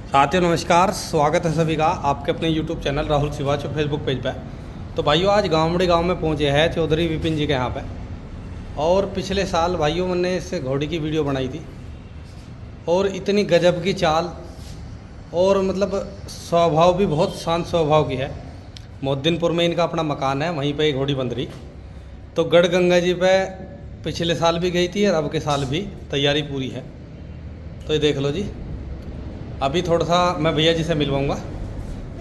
साथियों नमस्कार, स्वागत है सभी का आपके अपने YouTube चैनल राहुल शिवाचो फेसबुक पेज पे। तो भाइयों आज गाँवड़ी गांव में पहुंचे हैं चौधरी विपिन जी के यहाँ पे। और पिछले साल भाइयों मैंने इससे घोड़ी की वीडियो बनाई थी और इतनी गजब की चाल और मतलब स्वभाव भी बहुत शांत स्वभाव की है। मोहद्दीनपुर में इनका अपना मकान है, वहीं पर ये घोड़ी बंध रही। तो गढ़गंगा जी पे पिछले साल भी गई थी और अब के साल भी तैयारी पूरी है। तो ये देख लो जी, अभी थोड़ा सा मैं भैया जी से मिलवाऊंगा।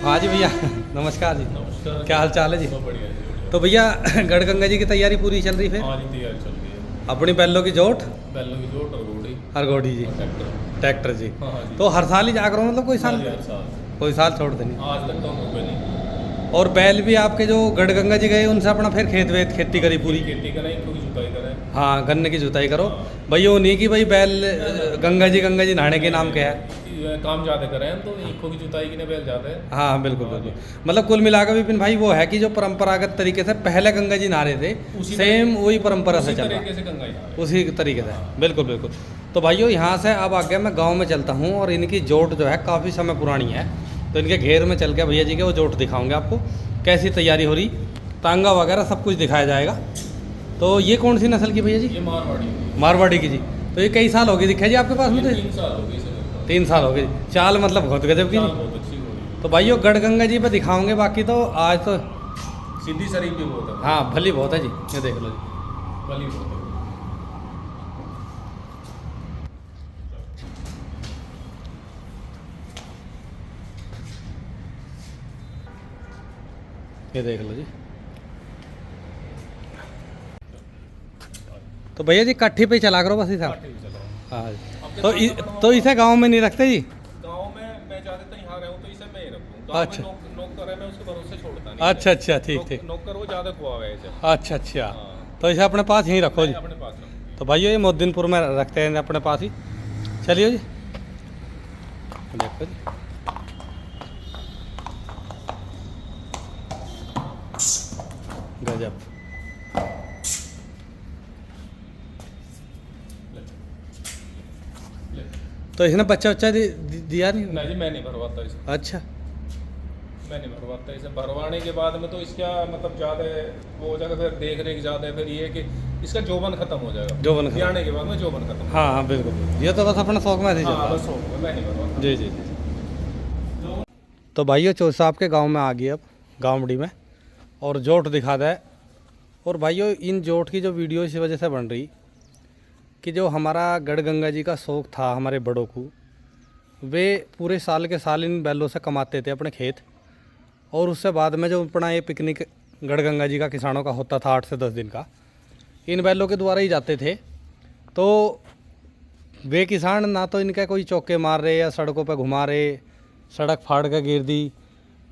हाँ जी भैया नमस्कार जी। नमस्कार। क्या हाल चाल है जी? बहुत बढ़िया जी, बढ़िया। तो भैया गढ़गंगा जी की तैयारी पूरी चल रही फिर? हाँ जी, तैयारी चल रही है। अपनी बैलों की जोट बैलों की जोट और घोड़ी हर घोड़ी जी, और ट्रैक्टर। ट्रैक्टर जी। हाँ हाँ जी। तो हर साल ही जा करो मतलब कोई हाँ साल जी, हर साल। कोई साल छोड़ देनी। आज तक तो हम रुके नहीं। और बैल भी आपके जो गढ़गंगा जी गए उनसे अपना फिर खेत वेत खेती करी पूरी? खेती करें, क्योंकि जुताई करें। हाँ, गन्ने की जुताई करो भैया। वो नहीं कि भाई बैल गंगा जी नहाने के नाम क्या है। काम ज़्यादा करें तो ईखों की जुताई की बैल ज़्यादा है। हाँ बिल्कुल बिल्कुल। मतलब कुल मिलाकर विपिन भाई वो है कि जो परंपरागत तरीके से पहले गंगा जी नहा रहे थे सेम वही परंपरा से चल रहा तरीके से गंगा जी नहा रहे हैं। उसी तरीके से। बिल्कुल बिल्कुल। तो भाइयों यहाँ से अब आगे मैं गांव में चलता हूँ और इनकी जोट जो है काफ़ी समय पुरानी है। तो इनके घेर में चल के भैया जी के वो जोट दिखाऊंगे आपको, कैसी तैयारी हो रही, तांगा वगैरह सब कुछ दिखाया जाएगा। तो ये कौन सी नस्ल की भैया जी? ये मारवाड़ी। मारवाड़ी की जी। तो ये कई साल हो गए दिखा जी आपके पास में? तो 3 साल हो गए इसे। 3 साल हो गए। चाल मतलब बहुत गजब की चाल जी। बहुत अच्छी हो रही है। तो भाइयों गढ़गंगा जी पे दिखाओगे, बाकी तो आज तो सीधी शरीफ भी बहुत है। हाँ भली बहुत है जी। ये देख लो जी। भली बहुत है। ये देख लो जी। तो भैया जी काठी पे ही चला करो बस हिसाब। काटे भी चल रहा है। हाँ जी। अब तो जैसे तो इसे गांव में नहीं रखते जी? गाँव में मैं ज़्यादातर यहाँ रहा हूँ तो इसे मैं ही रखूँ। गाँव अच्छा। में नौकर है, मैं उसके भरोसे छोड़ता नहीं। अच्छा अच्छा, ठीक ठीक। नौकर वो ज़्यादा खुआ हुआ है इसे। अच्छा अच्छा। हाँ। तो इसे अपने पास यहीं रखो जी। मैं अपने पास रखूँ। तो भाइयों ये मोहद्दीनपुर में रखते हैं अपने पास ही। चलिए जी, देखो जी। गजब। तो इसने बच्चा दिया नहीं? नहीं जी, मैं नहीं भरवाता इसे। अच्छा। मैं नहीं भरवाता इसे। भरवाने के बाद में तो इसका मतलब ज़्यादा वो हो जाएगा, फिर देख रेख ज़्यादा है, फिर ये है कि इसका जोबन खत्म हो जाएगा। जोबन खत्म। ब्याने के बाद में जोबन खत्म। हाँ हाँ बिल्कुल। ये तो बस अपना शौक में ऐसे ही चल हाँ रहा है। बस हो गया, मैं नहीं भरवाता। जी जी जी। तो भाइयों चौधरी साहब के गांव में आ गए अब, गाँवड़ी में, और जोट दिखा दे। और भाइयों इन जोट की जो वीडियो इसी वजह से बन रही कि जो हमारा गढ़गंगा जी का शौक था हमारे बड़ों को, वे पूरे साल के साल इन बैलों से कमाते थे अपने खेत। और उससे बाद में जो अपना ये पिकनिक गढ़गंगा जी का किसानों का होता था 8 से 10 दिन का, इन बैलों के द्वारा ही जाते थे। तो वे किसान ना तो इनका कोई चौके मार रहे या सड़कों पे घुमा रहे, सड़क फाड़ के गिर दी,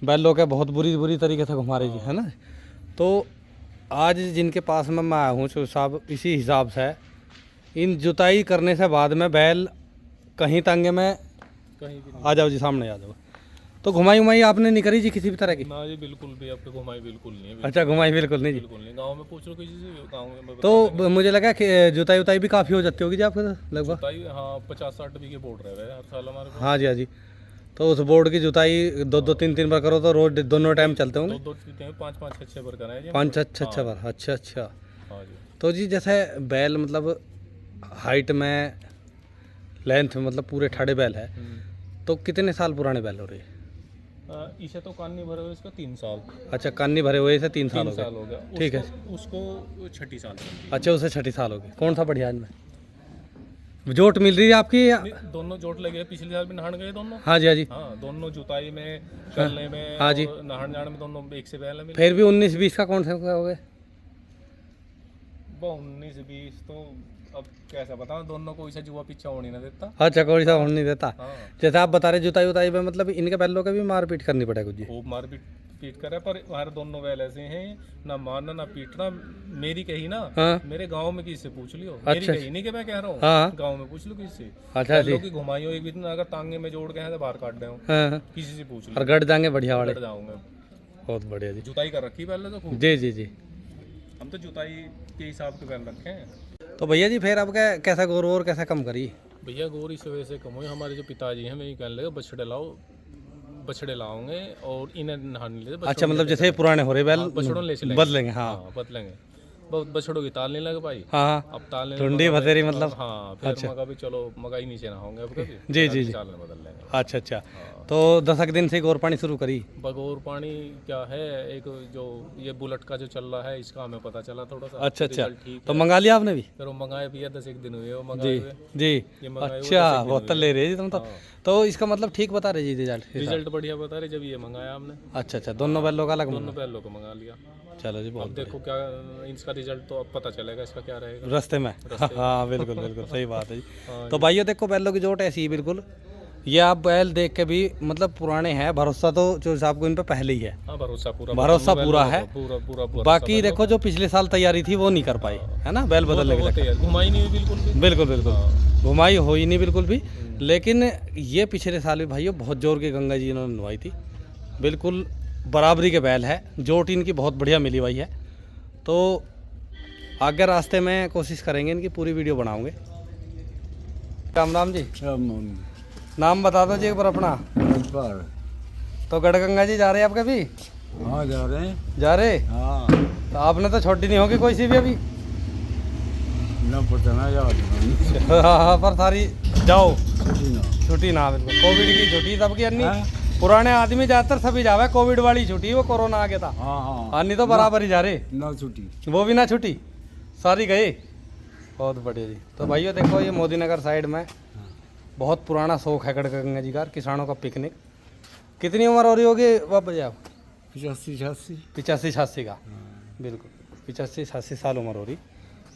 बैलों के बहुत बुरी बुरी तरीके से घुमा रहे जी, है ना। तो आज जिनके पास में मैं आया हूँ चौधरी साहब, इसी हिसाब से इन जुताई करने से बाद में बैल कहीं तंगे में कहीं भी आ जाओ जी, सामने आ जाओ। तो घुमाई उमाई आपने नहीं करी जी किसी भी तरह की? ना जी, बिल्कुल भी आपके घुमाई बिल्कुल नहीं है। अच्छा, घुमाई बिल्कुल नहीं जी। बिल्कुल नहीं। गाँव में पूछ लो किसी से, गाँव में मैं बता तो देंगे। मुझे लगा कि जुताई उताई भी काफ़ी हो जाती होगी जी आपके तो लगभग? जुताई हाँ 50-60 बीघे बोर्ड रहे हुए हैं हर साल हमारे पास। हाँ जी हाँ जी। तो उस बोर्ड की जुताई 2-2 3-3 बार करो तो रोज दोनों टाइम चलते होंगे? 2-2 चलते हैं, 5-5 6 बार कराए जी। 5 अच्छा बार। अच्छा अच्छा। हाँ जी। तो जी जैसे बैल मतलब हाइट में, लेंथ में, मतलब पूरे ठाड़े बैल है, तो कितने साल पुराने बैल हो रहे हैं? इसे तो कान नहीं भरे हुए इसका 3 साल। अच्छा, कान्नी भरे हुए से 3 साल 3 हो साल गए। हो गया। ठीक है। उसको 6 साल। अच्छा, उसे 6 साल हो गए। कौन सा बढ़िया इनमें जोट मिल रही है आपकी या? दोनों जोट लगे हैं, पिछले साल भी नहान गए दोनों। हाँ जी हाँ जी। हाँ, दोनों जुताई में, चलने में, हाँ जी। और नहान जाने में दोनों एक से पहले मिले। फिर भी 19-20 का कौन सा हो गए? वो 19-20 तो अब कैसा बताऊं, दोनों को इसे जुआ पीछा होने ना देता। अच्छा, कोई सा होने नहीं देता। हाँ, जैसे आप बता रहे जुताई उताई में मतलब इनके बैलों के भी मारपीट करनी पड़ेगी जी? खूब मार पीट करे, पर हमारे दोनों बैल ऐसे हैं, ना मारना ना पीटना। मेरी कही ना, हाँ। मेरे गांव में किसी से पूछ लियो। अच्छा। मेरी कही नहीं कि मैं कह रहा हूँ। हाँ। गांव में पूछ लो किसी से। अच्छा जी। बैलों की घुमाइयो एक भी दिन, अगर टांगे में जोड़ गए हैं तो बाहर काट दे, हाँ हाँ। किसी से पूछ और लो। गढ़ जाएंगे बढ़िया वाले? डर जाऊंगा। बहुत बढ़िया जी। जुताई कर रखी पहले तो खूब। जी जी जी। हम तो जुताई के हिसाब से बैल रखे हैं। तो भैया जी फिर अब कैसा गोर वोर कैसा कम करी? भैया गौर इस वजह से कम हुई, हमारे जो पिताजी हैं मैं ये कहने लगे बछड़े लाओगे और इन्हें नहाने ले जाओ। अच्छा, मतलब जैसे पुराने हो रहे बैल बछड़ों ले चलेंगे, बदलेंगे। हाँ बदलेंगे। बहुत बछड़ों की ताल नहीं लगे भाई। हाँ अब ताल नहीं टुंडी भतेरी मतलब। हाँ फिर अच्छा। मगा भी चलो मगा ही नीचे ना होंगे अब कभी। जी जी जी। चाल में बदल लेंगे। अच्छा अच्छा, तो 10 दिन से गौर पानी शुरू करी। बगौर पानी क्या है, एक जो ये बुलेट का जो चल रहा है इसका हमें पता चला थोड़ा सा। अच्छा अच्छा, रिजल्ट ठीक तो है। मंगा लिया आपने भी? फिर वो मंगाए भैया 10 दिन हुए वो जी मंगाए हुए। जी। ये मंगाए हुए अच्छा 10 दिन बहुत हुए। ले रहे जी तुम तो इसका मतलब ठीक बता रहे जी रिजल्ट। रिजल्ट बढ़िया बता रहे जब ये मंगाया हमने। अच्छा अच्छा, दोनों बैलों का अलग दोनों बैलों को मंगा लिया। चलो जी, बहुत अब देखो क्या इसका रिजल्ट तो अब पता चलेगा इसका क्या रहेगा रास्ते में। हाँ बिल्कुल बिल्कुल सही बात है जी। हाँ तो भाइयों देखो बैलों की जोट ऐसी ही बिल्कुल, ये आप बैल देख के भी मतलब पुराने हैं, भरोसा तो जो हिसाब को इन पे पहले ही है। हाँ भरोसा पूरा है। पूरा बाकी देखो जो पिछले साल तैयारी थी वो नहीं कर पाई है ना, बैल बदलने के लिए। घुमाई नहीं हुई बिल्कुल भी। बिल्कुल बिल्कुल घुमाई हो ही नहीं बिल्कुल भी। लेकिन ये पिछले साल भी भाइयों बहुत जोर की गंगा जी इन्होंने नहवाई थी, बिल्कुल बराबरी के बैल है, जोट इनकी बहुत बढ़िया मिली हुई है। तो आगे रास्ते में कोशिश करेंगे, इनकी पूरी वीडियो बनाओगे। राम राम जी, नाम बता दो जी एक बार अपना। तो गढ़गंगा जी जा रहे हैं आप कभी? हाँ जा रहे हैं। जा रहे? हाँ तो आपने तो छोटी नहीं होगी कोई सी भी अभी? ना पता ना याद हाँ पर सारी जाओ, ना। छुट्टी ना बिल्कुल, कोविड की छुट्टी सबकी अन्नी। हाँ? पुराने आदमी ज्यादातर सभी जावे, कोविड वाली छुट्टी वो कोरोना आ गया था, हाँ हाँ अन्नी तो बराबर ही जा रहे, ना छुट्टी। वो भी ना छुट्टी, सारी गए। बहुत बढ़िया जी। तो भाइयों देखो ये मोदी नगर साइड में बहुत पुराना शौक है गढ़गंगा जी का, किसानों का पिकनिक। कितनी उम्र हो रही होगी बाबा जी आप? 85-86। 85-86 का, बिल्कुल 85-86 साल उम्र हो रही,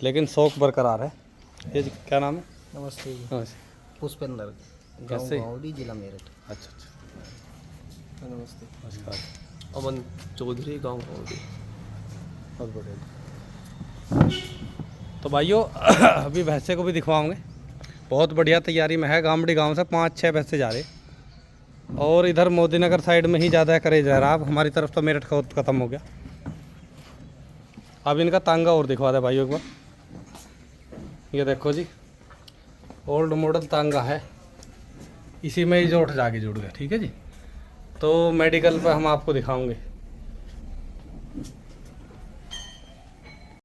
लेकिन शौक बरकरार है। ये जी, क्या नाम है? नमस्ते जी। नमस्ते। पुष्पेंद्र, गाँव कैसे? गाँवड़ी, जिला मेरठ। अच्छा अच्छा, नमस्ते। नमस्कार। अमन चौधरी, गाँव गाँवड़ी। बहुत बढ़िया। तो भाइयों अभी भैंसे को भी दिखवाओगे, बहुत बढ़िया तैयारी में है। गामड़ी गांव से 5-6 भैंसे जा रहे, और इधर मोदी नगर साइड में ही ज़्यादा करेज है रहा। अब हमारी तरफ तो मेरठ का ख़त्म हो गया। अब इनका तांगा और दिखवा दे भाइयों एक बार। ये देखो जी, ओल्ड मॉडल तांगा है, इसी में ही जोट जाके जुड़ गया। ठीक है जी, तो मेडिकल पे हम आपको दिखाओगे।